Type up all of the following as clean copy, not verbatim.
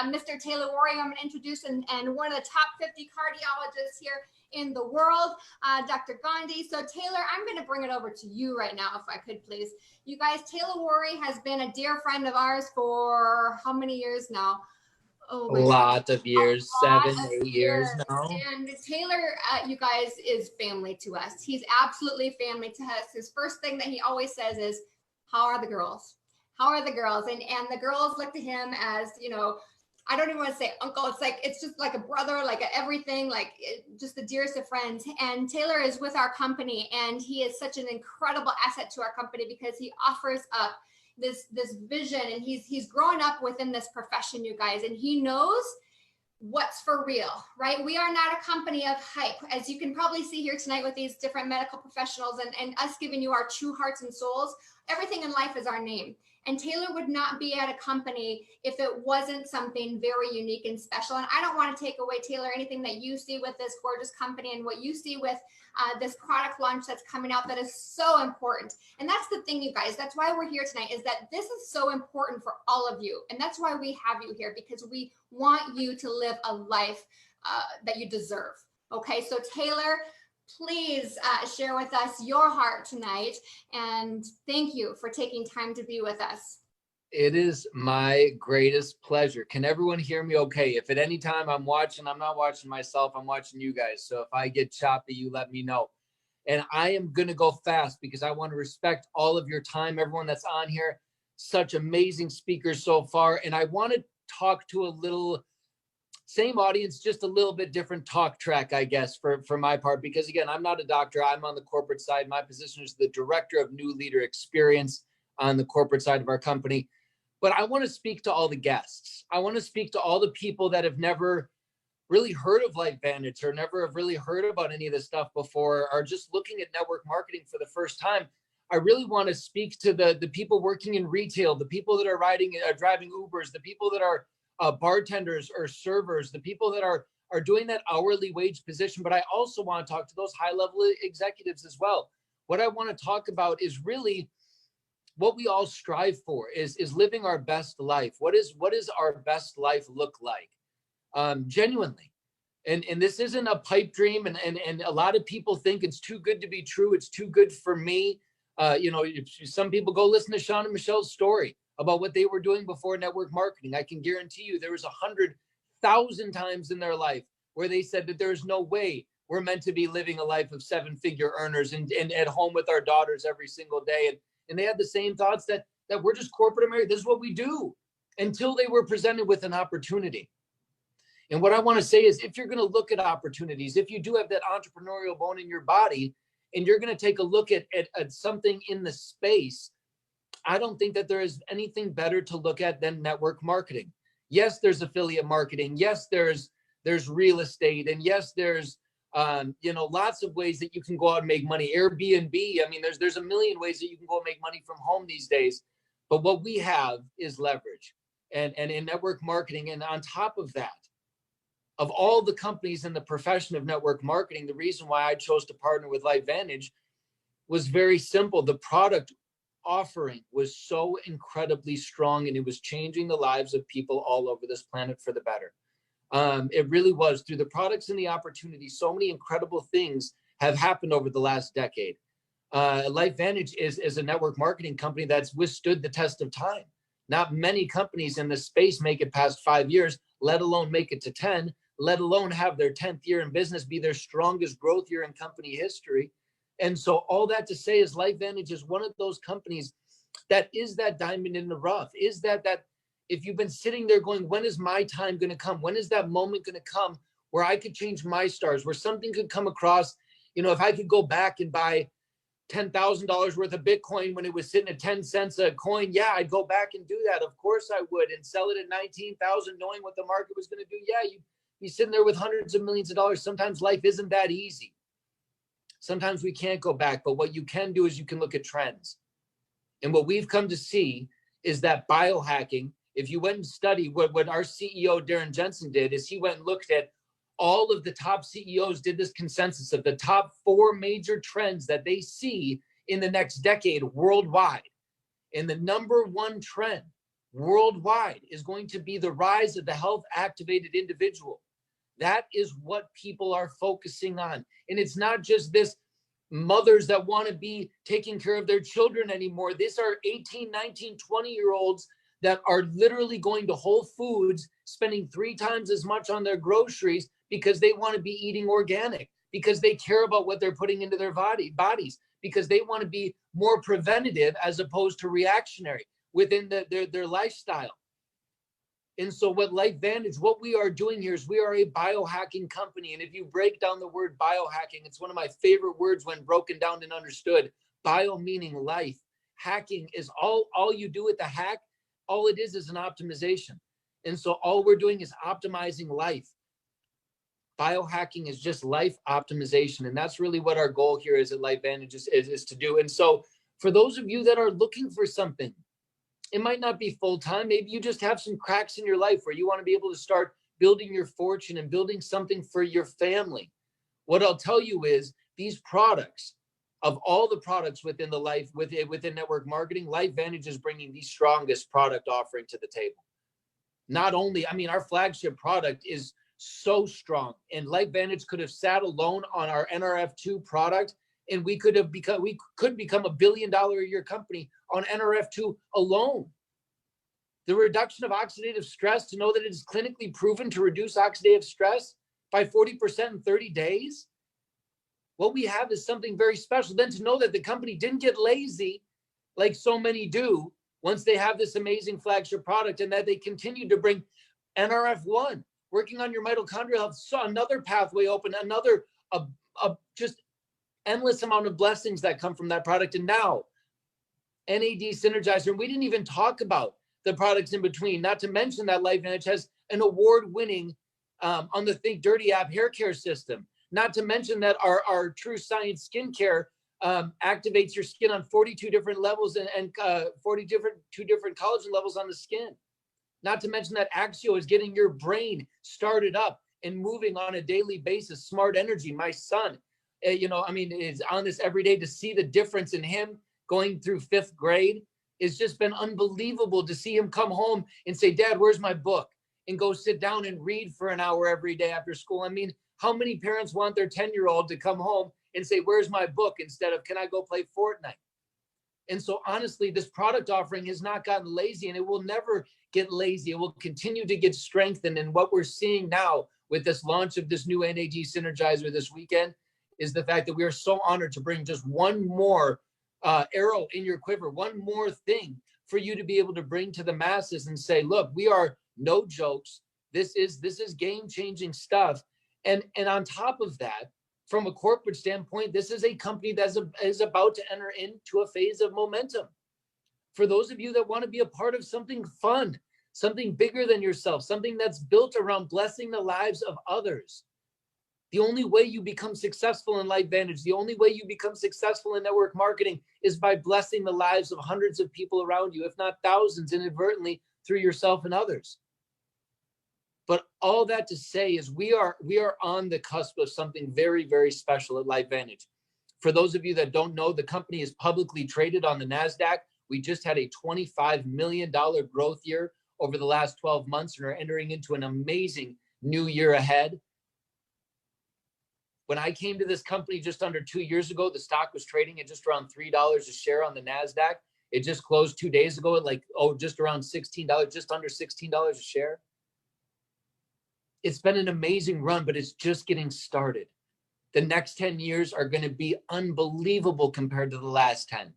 Mr. Taylor Worre, I'm going to introduce, and one of the top 50 cardiologists here in the world, Dr. Gandhi. So Taylor, I'm going to bring it over to you right now, if I could, please. You guys, Taylor Worre has been a dear friend of ours for how many years now? Oh, a lot of years, 7, 8 years now. And Taylor, you guys, is family to us. He's absolutely family to us. His first thing that he always says is, how are the girls? How are the girls? And the girls look to him as, you know, I don't even want to say uncle. It's like, it's just like a brother, like everything, like just the dearest of friends. And Taylor is with our company, and he is such an incredible asset to our company because he offers up this vision, and he's growing up within this profession, you guys, and he knows what's for real, right? We are not a company of hype, as you can probably see here tonight with these different medical professionals and us giving you our true hearts and souls. Everything in life is our name. And Taylor would not be at a company if it wasn't something very unique and special. And I don't want to take away, Taylor, anything that you see with this gorgeous company and what you see with this product launch that's coming out that is so important. And that's the thing, you guys, that's why we're here tonight, is that this is so important for all of you. And that's why we have you here, because we want you to live a life that you deserve. Okay, so Taylor, please share with us your heart tonight. And thank you for taking time to be with us. It is my greatest pleasure. Can everyone hear me okay? If at any time I'm not watching myself, I'm watching you guys. So if I get choppy, you let me know. And I am going to go fast because I want to respect all of your time, everyone that's on here. Such amazing speakers so far. And I want to talk to a little, same audience, just a little bit different talk track, I guess, for my part. Because again, I'm not a doctor. I'm on the corporate side. My position is the Director of New Leader Experience on the corporate side of our company. But I want to speak to all the guests. I want to speak to all the people that have never really heard of LifeVantage or never have really heard about any of this stuff before, or just looking at network marketing for the first time. I really want to speak to the people working in retail, the people that are driving Ubers, the people that are bartenders or servers, the people that are doing that hourly wage position. But I also want to talk to those high-level executives as well. What I want to talk about is really what we all strive for is living our best life. What is our best life look like? Genuinely. And this isn't a pipe dream. And a lot of people think it's too good to be true. It's too good for me. Some people go listen to Sean and Michelle's story about what they were doing before network marketing. I can guarantee you there was 100,000 times in their life where they said that there's no way we're meant to be living a life of 7-figure earners and at home with our daughters every single day. And they had the same thoughts that we're just corporate America. This is what we do, until they were presented with an opportunity. And what I want to say is, if you're going to look at opportunities, if you do have that entrepreneurial bone in your body and you're going to take a look at something in the space, I don't think that there is anything better to look at than network marketing. Yes, there's affiliate marketing. Yes, there's real estate. And yes, there's lots of ways that you can go out and make money. Airbnb. I mean, there's a million ways that you can go and make money from home these days. But what we have is leverage and in network marketing. And on top of that, of all the companies in the profession of network marketing, the reason why I chose to partner with LifeVantage was very simple. The product offering was so incredibly strong, and it was changing the lives of people all over this planet for the better. It really was. Through the products and the opportunities, so many incredible things have happened over the last decade. LifeVantage is a network marketing company that's withstood the test of time. Not many companies in this space make it past 5 years, let alone make it to 10, let alone have their 10th year in business be their strongest growth year in company history. And so all that to say is LifeVantage is one of those companies that is that diamond in the rough, is that if you've been sitting there going, when is my time going to come? When is that moment going to come where I could change my stars, where something could come across, if I could go back and buy $10,000 worth of Bitcoin when it was sitting at 10 cents a coin, yeah, I'd go back and do that. Of course I would, and sell it at 19,000, knowing what the market was going to do. Yeah, you'd be sitting there with hundreds of millions of dollars. Sometimes life isn't that easy. Sometimes we can't go back, but what you can do is you can look at trends. And what we've come to see is that biohacking, if you went and studied what our CEO, Darren Jensen, did, is he went and looked at all of the top CEOs, did this consensus of the top 4 major trends that they see in the next decade worldwide. And the number one trend worldwide is going to be the rise of the health activated individual. That is what people are focusing on. And it's not just this mothers that want to be taking care of their children anymore. These are 18, 19, 20-year-olds that are literally going to Whole Foods, spending 3 times as much on their groceries because they want to be eating organic, because they care about what they're putting into their bodies, because they want to be more preventative as opposed to reactionary within their lifestyle. And so what LifeVantage, what we are doing here is we are a biohacking company. And if you break down the word biohacking, it's one of my favorite words when broken down and understood. Bio meaning life. Hacking is all you do with the hack. All it is an optimization. And so all we're doing is optimizing life. Biohacking is just life optimization. And that's really what our goal here is at LifeVantage is to do. And so for those of you that are looking for something, it might not be full-time. Maybe you just have some cracks in your life where you want to be able to start building your fortune and building something for your family. What I'll tell you is these products, of all the products within within network marketing, LifeVantage is bringing the strongest product offering to the table. Not only, I mean, our flagship product is so strong, and LifeVantage could have sat alone on our NRF2 product, and we could become $1 billion a year company on NRF2 alone. The reduction of oxidative stress, to know that it is clinically proven to reduce oxidative stress by 40% in 30 days. What we have is something very special. Then to know that the company didn't get lazy like so many do once they have this amazing flagship product, and that they continue to bring NRF1, working on your mitochondrial health, saw another pathway open, another just endless amount of blessings that come from that product. And now NAD Synergizer, and we didn't even talk about the products in between, not to mention that LifeVantage has an award-winning on the Think Dirty app hair care system, not to mention that our True Science skincare activates your skin on 42 different levels and 42 different collagen levels on the skin. Not to mention that Axio is getting your brain started up and moving on a daily basis. Smart Energy, my son, is on this every day. To see the difference in him going through 5th grade, it's just been unbelievable to see him come home and say, Dad, where's my book? And go sit down and read for an hour every day after school. I mean, how many parents want their 10-year-old to come home and say, where's my book? Instead of, can I go play Fortnite? And so honestly, this product offering has not gotten lazy, and it will never get lazy. It will continue to get strengthened. And what we're seeing now with this launch of this new NAD Synergizer this weekend is the fact that we are so honored to bring just one more arrow in your quiver, one more thing for you to be able to bring to the masses and say, look, we are no jokes. This is game-changing stuff. And on top of that, from a corporate standpoint, this is a company that is about to enter into a phase of momentum. For those of you that want to be a part of something fun, something bigger than yourself, something that's built around blessing the lives of others. The only way you become successful in LifeVantage, the only way you become successful in network marketing is by blessing the lives of hundreds of people around you, if not thousands, inadvertently through yourself and others. But all that to say is we are on the cusp of something very, very special at LifeVantage. For those of you that don't know, the company is publicly traded on the NASDAQ. We just had a $25 million growth year over the last 12 months and are entering into an amazing new year ahead. When I came to this company just under 2 years ago, the stock was trading at just around $3 a share on the NASDAQ. It just closed 2 days ago at just around $16, just under $16 a share. It's been an amazing run, but it's just getting started. The next 10 years are going to be unbelievable compared to the last 10.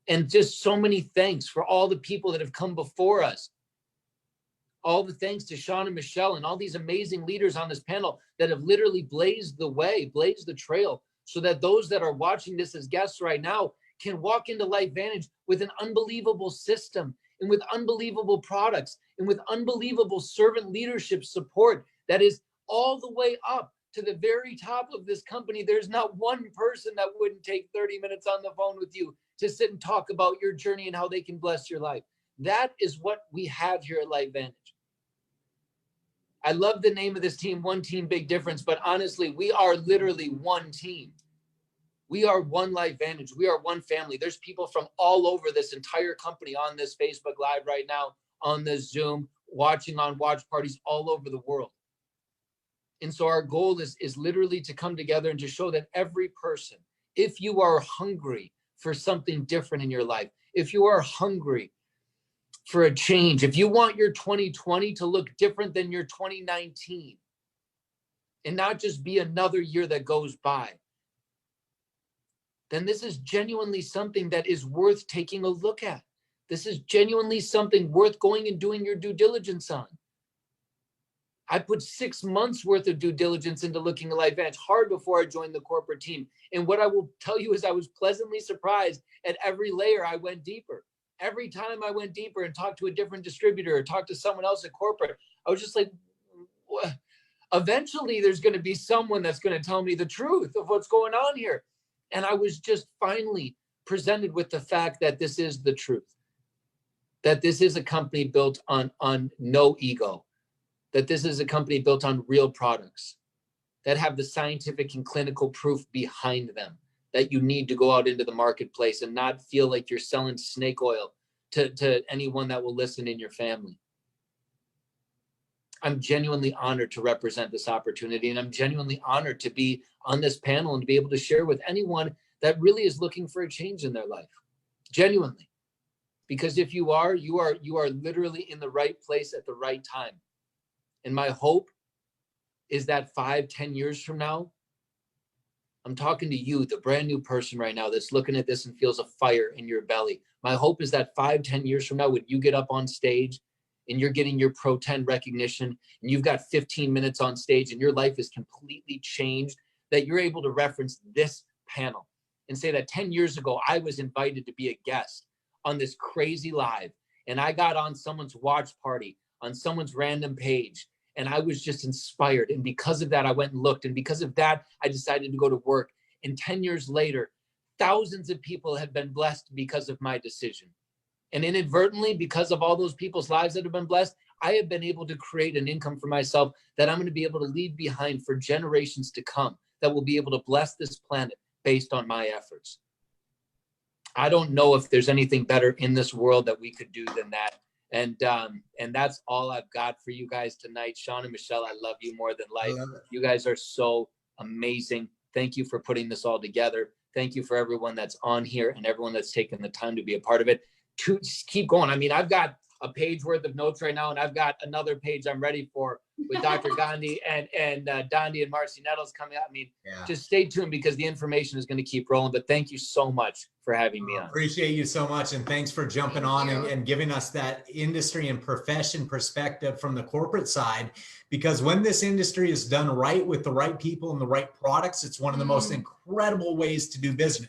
And just so many thanks for all the people that have come before us. All the thanks to Sean and Michelle and all these amazing leaders on this panel that have literally blazed the way, blazed the trail, so that those that are watching this as guests right now can walk into LifeVantage with an unbelievable system and with unbelievable products and with unbelievable servant leadership support that is all the way up to the very top of this company. There's not one person that wouldn't take 30 minutes on the phone with you to sit and talk about your journey and how they can bless your life. That is what we have here at LifeVantage. I love the name of this team, One Team, Big Difference, but honestly, we are literally one team. We are one LifeVantage. We are one family. There's people from all over this entire company on this Facebook Live right now, on this Zoom, watching on watch parties all over the world. And so our goal is literally to come together and to show that every person, if you are hungry for something different in your life, if you are hungry for a change, if you want your 2020 to look different than your 2019 and not just be another year that goes by, then this is genuinely something that is worth taking a look at. This is genuinely something worth going and doing your due diligence on. I put 6 months worth of due diligence into looking at LifeVantage hard before I joined the corporate team. And what I will tell you is I was pleasantly surprised at every layer I went deeper. Every time I went deeper and talked to a different distributor or talked to someone else at corporate, I was just like, what? Eventually there's going to be someone that's going to tell me the truth of what's going on here. And I was just finally presented with the fact that this is the truth, that this is a company built on no ego, that this is a company built on real products that have the scientific and clinical proof behind them, that you need to go out into the marketplace and not feel like you're selling snake oil to anyone that will listen in your family. I'm genuinely honored to represent this opportunity, and I'm genuinely honored to be on this panel and to be able to share with anyone that really is looking for a change in their life. Genuinely. Because if you are literally in the right place at the right time. And my hope is that 5-10 years from now, I'm talking to you, the brand new person right now that's looking at this and feels a fire in your belly. My hope is that 5-10 years from now, when you get up on stage and you're getting your Pro 10 recognition and you've got 15 minutes on stage and your life is completely changed, that you're able to reference this panel and say that 10 years ago, I was invited to be a guest on this crazy live. And I got on someone's watch party, on someone's random page. And I was just inspired. And because of that, I went and looked. And because of that, I decided to go to work. And 10 years later, thousands of people have been blessed because of my decision. And inadvertently, because of all those people's lives that have been blessed, I have been able to create an income for myself that I'm going to be able to leave behind for generations to come, that will be able to bless this planet based on my efforts. I don't know if there's anything better in this world that we could do than that. And that's all I've got for you guys tonight. Sean and Michelle, I love you more than life. You guys are so amazing. Thank you for putting this all together. Thank you for everyone that's on here and everyone that's taken the time to be a part of it. To keep going. I mean, I've got a page worth of notes right now, and I've got another page I'm ready for with Dr. Gandhi and Dondi and Marcy Nettles coming out. I mean, just stay tuned because the information is going to keep rolling. But thank you so much for having me on. Appreciate you so much. And thanks for jumping on and giving us that industry and profession perspective from the corporate side. Because when this industry is done right with the right people and the right products, it's one of the most incredible ways to do business.